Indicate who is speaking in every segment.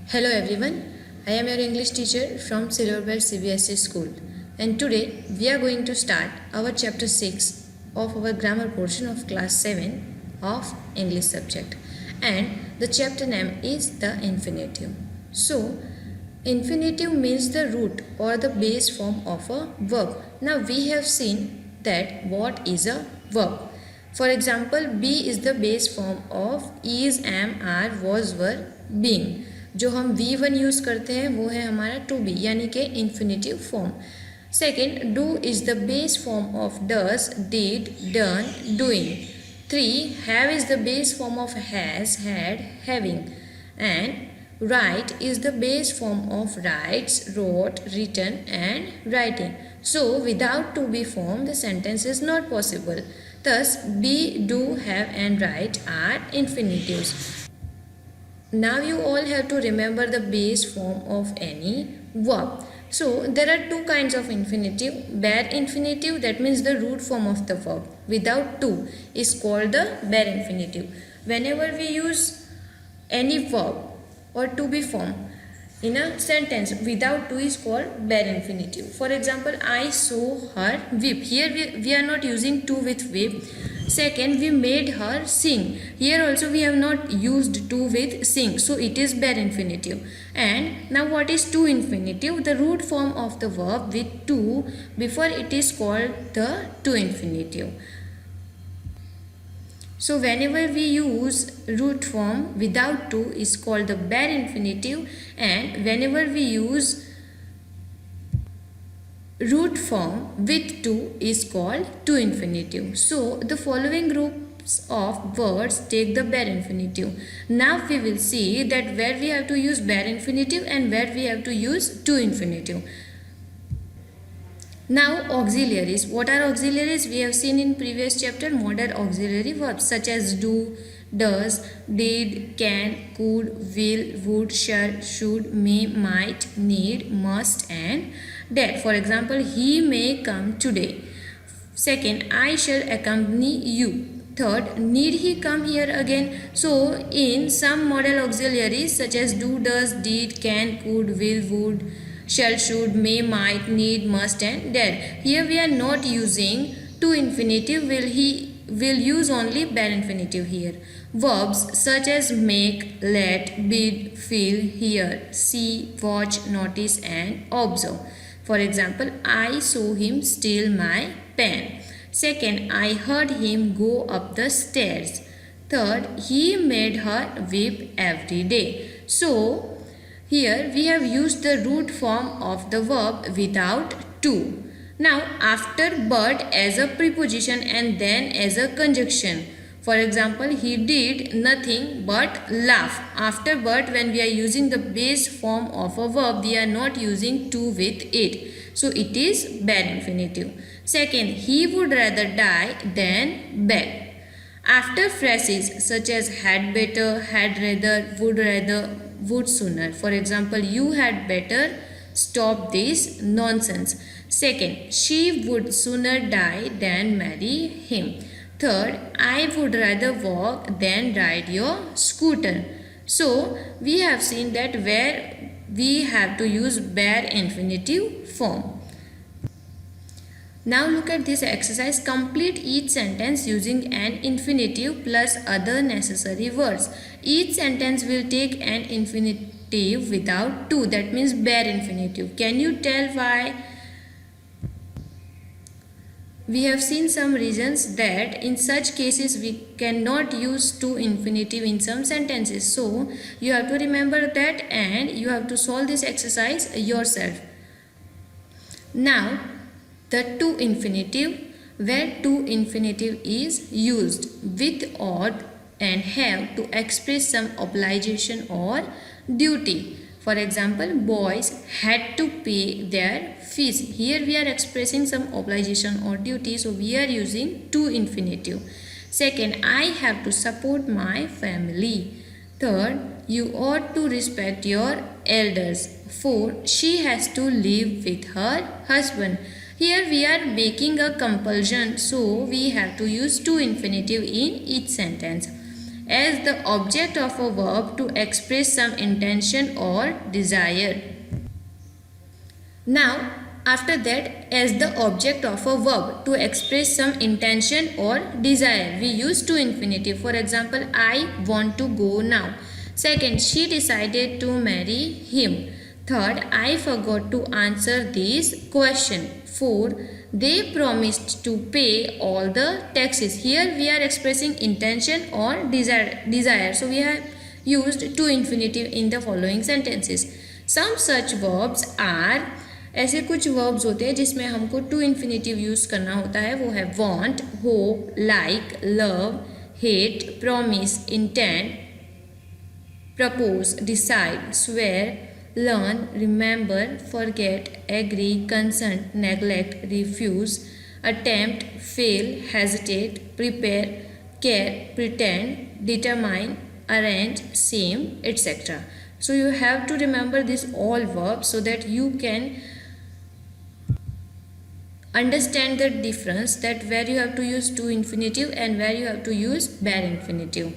Speaker 1: Hello everyone, I am your English teacher from Silverbell CBSE school, and today we are going to start our chapter 6 of our grammar portion of class 7 of English subject, and the chapter name is the infinitive. So infinitive means the root or the base form of a verb. Now we have seen that what is a verb. For example, be is the base form of is, am, are, was, were, being. जो हम V1 use करते हैं वो है हमारा to be यानी कि infinitive form. Second, do is the base form of does, did, done, doing. 3, have is the base form of has, had, having. And write is the base form of writes, wrote, written and writing. So without to be form the sentence is not possible. Thus be, do, have and write are infinitives. Now you all have to remember the base form of any verb. So there are two kinds of infinitive. Bare infinitive, that means the root form of the verb without to is called the bare infinitive. Whenever we use any verb or to be form in a sentence without to is called bare infinitive. For example, I saw her weep. Here we are not using to with weep. Second, we made her sing. Here also we have not used to with sing, so it is bare infinitive. And now what is to infinitive? The root form of the verb with to before it is called the to infinitive. So whenever we use root form without to is called the bare infinitive, and whenever we use root form with to is called to infinitive. So the following groups of words take the bare infinitive. Now we will see that where we have to use bare infinitive and where we have to use to infinitive. Now auxiliaries. What are auxiliaries? We have seen in previous chapter modal auxiliary verbs such as do, does, did, can, could, will, would, shall, should, may, might, need, must and dare. For example, he may come today. Second, I shall accompany you. Third, need he come here again? So in some modal auxiliaries such as do, does, did, can, could, will, would, shall, should, may, might, need, must and dare. Here we are not using to infinitive, will use only bare infinitive here. Verbs such as make, let, bid, feel, hear, see, watch, notice and observe. For example, I saw him steal my pen. Second, I heard him go up the stairs. Third, he made her weep every day. So here we have used the root form of the verb without to. Now after but as a preposition and then as a conjunction. For example, he did nothing but laugh. After but, when we are using the base form of a verb, we are not using to with it. So it is bare infinitive. Second, he would rather die than beg. After phrases such as had better, had rather, would sooner. For example, you had better stop this nonsense. Second, she would sooner die than marry him. Third, I would rather walk than ride your scooter. So we have seen that where we have to use bare infinitive form. Now look at this exercise. Complete each sentence using an infinitive plus other necessary words. Each sentence will take an infinitive without to. That means bare infinitive. Can you tell why? We have seen some reasons that in such cases we cannot use to infinitive in some sentences. So you have to remember that and you have to solve this exercise yourself. Now the to infinitive, where to infinitive is used with ought and have to express some obligation or duty. For example, boys had to pay their fees. Here we are expressing some obligation or duty, so we are using to infinitive. Second, I have to support my family. Third, you ought to respect your elders. Fourth, she has to live with her husband. Here we are making a compulsion, so we have to use to infinitive in each sentence. as the object of a verb to express some intention or desire. Now, after that, as the object of a verb to express some intention or desire, we use to infinitive. For example, I want to go now. Second, she decided to marry him. Third, I forgot to answer this question. Fourth, they promised to pay all the taxes. Here we are expressing intention or desire. So we have used to infinitive in the following sentences. Some such verbs are, ऐसे कुछ verbs होते हैं जिसमें हमको to infinitive use करना होता है. वो है want, hope, like, love, hate, promise, intent, propose, decide, swear, learn, remember, forget, agree, consent, neglect, refuse, attempt, fail, hesitate, prepare, care, pretend, determine, arrange, seem, etc. So you have to remember these all verbs so that you can understand the difference, that where you have to use to infinitive and where you have to use bare infinitive.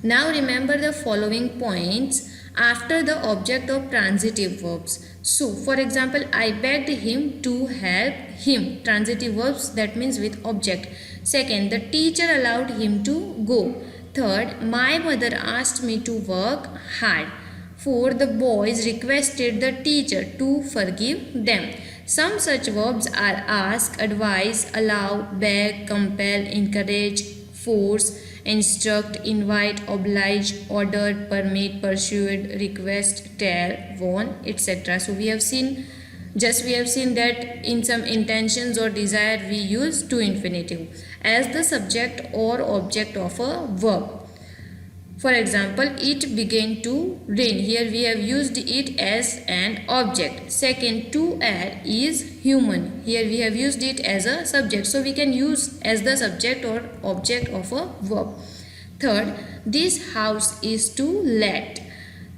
Speaker 1: Now remember the following points after the object of transitive verbs. So for example, I begged him to help him. Transitive verbs, that means with object. Second, the teacher allowed him to go. Third, my mother asked me to work hard. Fourth, the boys requested the teacher to forgive them. Some such verbs are ask, advise, allow, beg, compel, encourage, force, instruct, invite, oblige, order, permit, persuade, request, tell, warn, etc. So we have seen that in some intentions or desire we use to infinitive as the subject or object of a verb. For example, it began to rain. Here we have used it as an object. Second, to add is human. Here we have used it as a subject. So we can use as the subject or object of a verb. Third, this house is to let.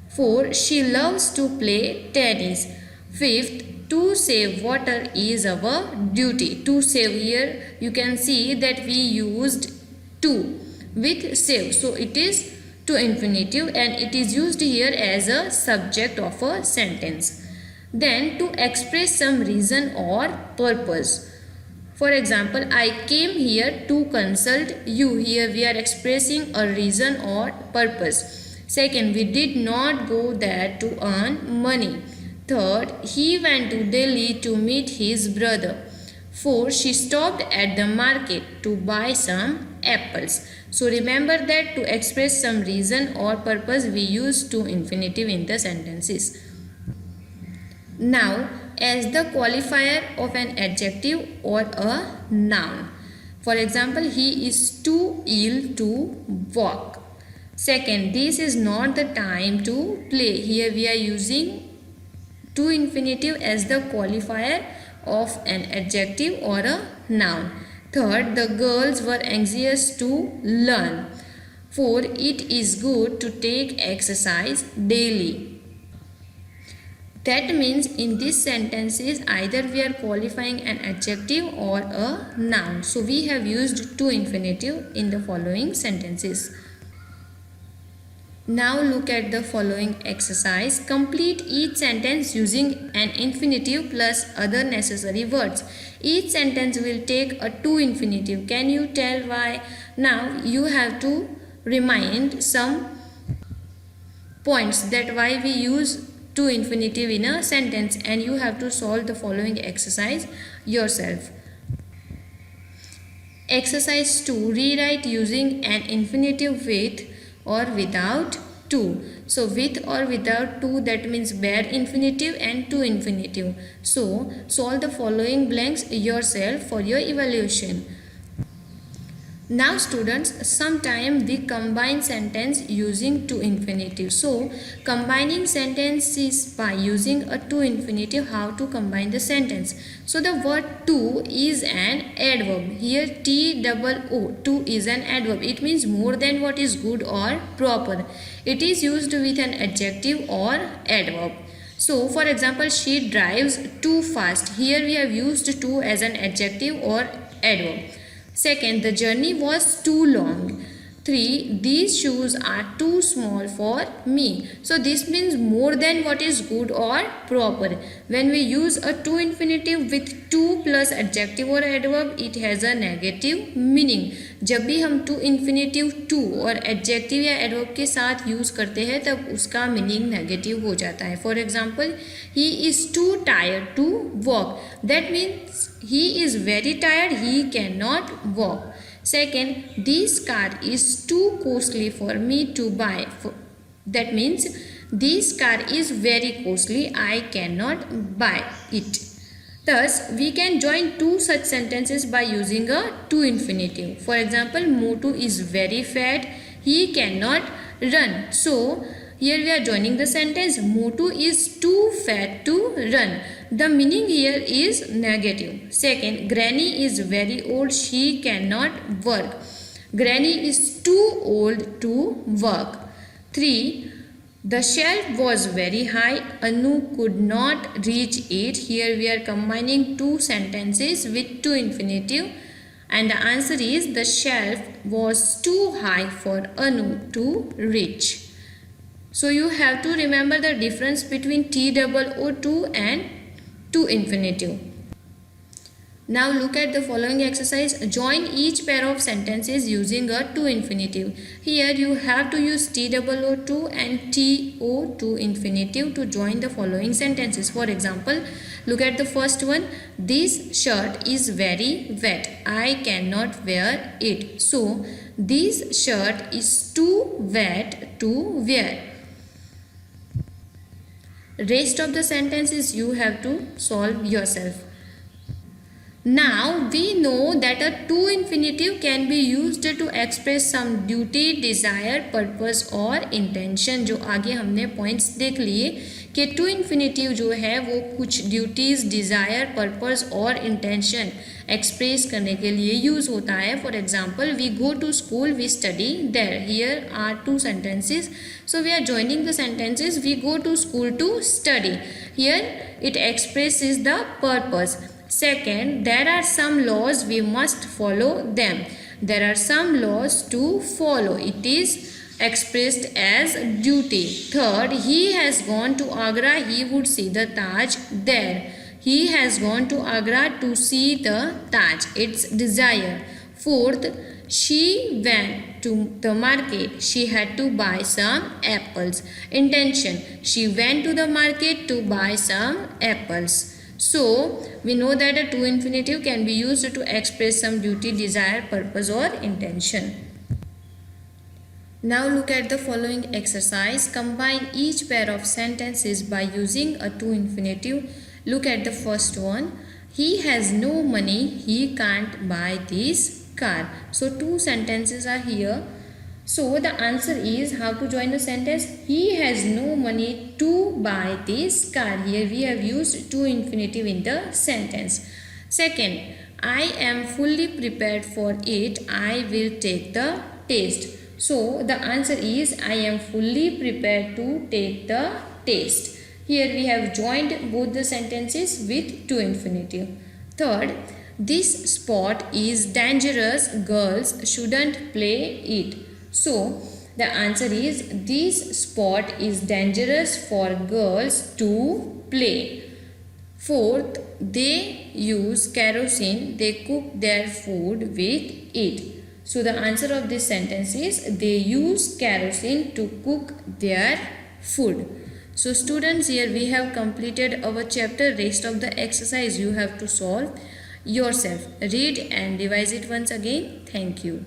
Speaker 1: Fourth, she loves to play tennis. Fifth, to save water is our duty. To save, here you can see that we used to with save. So it is to infinitive and it is used here as a subject of a sentence. Then to express some reason or purpose. For example, I came here to consult you. Here we are expressing a reason or purpose. Second, we did not go there to earn money. Third, he went to Delhi to meet his brother. Fourth, she stopped at the market to buy some apples. So remember that to express some reason or purpose we use to infinitive in the sentences. Now, as the qualifier of an adjective or a noun. For example, he is too ill to walk. Second, this is not the time to play. Here we are using to infinitive as the qualifier of an adjective or a noun. Third, the girls were anxious to learn. Fourth, it is good to take exercise daily. That means in these sentences either we are qualifying an adjective or a noun. So we have used to infinitive in the following sentences. Now look at the following exercise. Complete each sentence using an infinitive plus other necessary words. Each sentence will take a to infinitive. Can you tell why? Now you have to remind some points that why we use to infinitive in a sentence, and you have to solve the following exercise yourself. Exercise 2. Rewrite using an infinitive with or without to. So with or without to, that means bare infinitive and to infinitive. So solve the following blanks yourself for your evaluation. Now students, sometime we combine sentence using to infinitive. So combining sentences by using a to infinitive, how to combine the sentence. So the word to is an adverb. Here T-O-O, to is an adverb. It means more than what is good or proper. It is used with an adjective or adverb. So for example, she drives too fast. Here we have used to as an adjective or adverb. Second, the journey was too long. 3. These shoes are too small for me. So this means more than what is good or proper. When we use a to infinitive with to plus adjective or adverb, it has a negative meaning. जब भी हम to infinitive to और adjective या adverb के साथ use करते हैं तब उसका meaning negative हो जाता है. For example, he is too tired to walk. That means he is very tired, he cannot walk. Second, this car is too costly for me to buy. That means this car is very costly, I cannot buy it. Thus, we can join two such sentences by using a to infinitive. For example, Motu is very fat, he cannot run. So, here we are joining the sentence Motu is too fat to run. The meaning here is negative. Second, Granny is very old, she cannot work. Granny is too old to work. 3. The shelf was very high, Anu could not reach it. Here we are combining two sentences with to infinitive, and the answer is the shelf was too high for Anu to reach. So you have to remember the difference between TOO and to infinitive. Now look at the following exercise. Join each pair of sentences using a to infinitive. Here you have to use TOO and TO infinitive to join the following sentences. For example, look at the first one. This shirt is very wet, I cannot wear it. So this shirt is too wet to wear. Rest of the sentences you have to solve yourself. Now we know that a to infinitive can be used to express some duty, desire, purpose और intention. जो आगे हमने points देख लिए कि to infinitive जो है वो कुछ duties, desire, purpose और intention express करने के लिए use होता है. For example, we go to school, we study there. Here are two sentences. So we are joining the sentences. We go to school to study. Here it expresses the purpose. Second, there are some laws, we must follow them. There are some laws to follow. It is expressed as duty. Third, he has gone to Agra, he would see the Taj there. He has gone to Agra to see the Taj. It's desire. Fourth, she went to the market. She had to buy some apples. Intention. She went to the market to buy some apples. So, we know that a to infinitive can be used to express some duty, desire, purpose or intention. Now look at the following exercise. Combine each pair of sentences by using a to infinitive. Look at the first one. He has no money, he can't buy this car. So two sentences are here. So the answer is how to join the sentence. He has no money to buy this car. Here we have used to infinitive in the sentence. Second, I am fully prepared for it. I will take the test. So the answer is I am fully prepared to take the test. Here we have joined both the sentences with to infinitive. Third, this sport is dangerous. Girls shouldn't play it. So the answer is this sport is dangerous for girls to play. Fourth, they use kerosene. They cook their food with it. So the answer of this sentence is they use kerosene to cook their food. So students, here we have completed our chapter. Rest of the exercise you have to solve yourself. Read and revise it once again. Thank you.